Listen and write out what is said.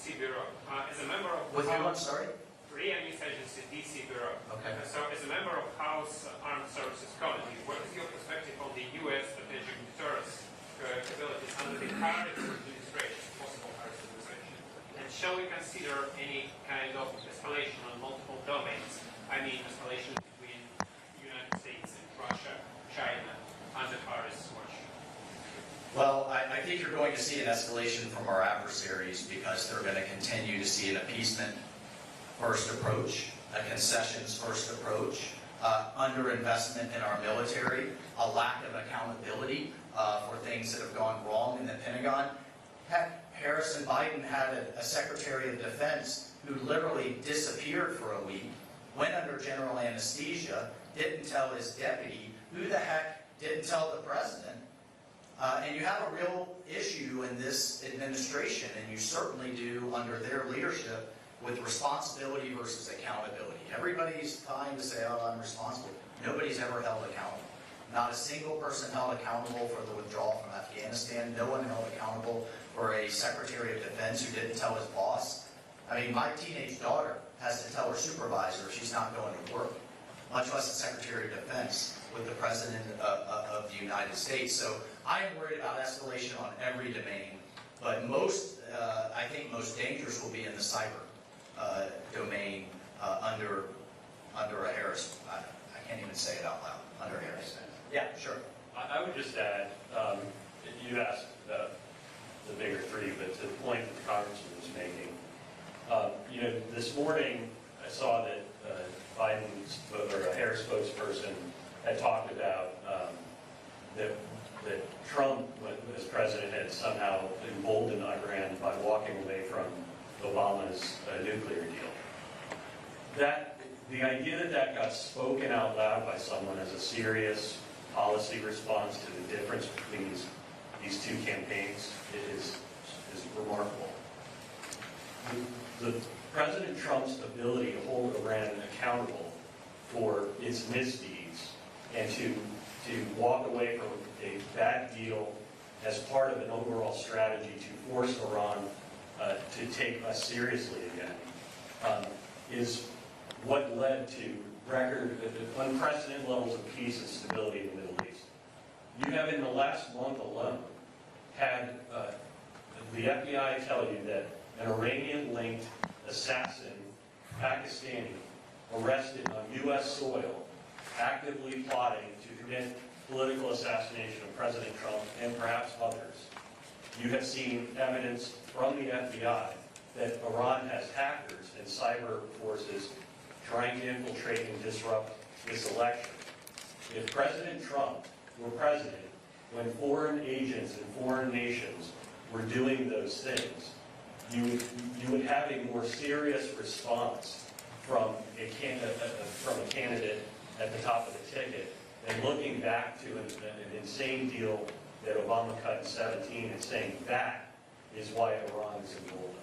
DC Bureau. As a member of With whom, I'm sorry? Korean News Agency DC Bureau. Okay. So as a member of House Armed Services Committee, what is your perspective on the U.S. strategic deterrence capabilities under the current administration, possible Harris administration? And shall we consider any kind of escalation on multiple domains? I mean escalation between the United States and Russia, China, under Harris' watch. Well, I think you're going to see an escalation from our adversaries because they're going to continue to see an appeasement first approach, a concessions first approach, underinvestment in our military, a lack of accountability for things that have gone wrong in the Pentagon. Heck, Harris and Biden had a Secretary of Defense who literally disappeared for a week, went under general anesthesia, didn't tell his deputy, who the heck didn't tell the president. And you have a real issue in this administration, and you certainly do under their leadership, with responsibility versus accountability. Everybody's trying to say, oh, I'm responsible. Nobody's ever held accountable. Not a single person held accountable for the withdrawal from Afghanistan. No one held accountable for a Secretary of Defense who didn't tell his boss. I mean, my teenage daughter has to tell her supervisor she's not going to work, much less the Secretary of Defense with the President of the United States. So I am worried about escalation on every domain, but I think most dangerous will be in the cyber domain under a Harris. I can't even say it out loud. Under Harris. Yeah, sure. I would just add, you asked the bigger three, but to the point that the congressman was making, this morning I saw that Biden's or a Harris spokesperson had talked about that Trump, as president, had somehow emboldened Iran by walking away from Obama's nuclear deal. The idea that got spoken out loud by someone as a serious policy response to the difference between these two campaigns is remarkable. The President Trump's ability to hold Iran accountable for its misdeeds and to walk away from a bad deal as part of an overall strategy to force Iran to take us seriously again, is what led to unprecedented levels of peace and stability in the Middle East. You have, in the last month alone, had the FBI tell you that an Iranian-linked assassin, Pakistani, arrested on U.S. soil, actively plotting to commit political assassination of President Trump and perhaps others. You have seen evidence from the FBI that Iran has hackers and cyber forces trying to infiltrate and disrupt this election. If President Trump were president when foreign agents and foreign nations were doing those things, you would have a more serious response from a candidate at the top of the ticket than looking back to an insane deal that Obama cut in 2017 and saying that is why Iran is emboldened.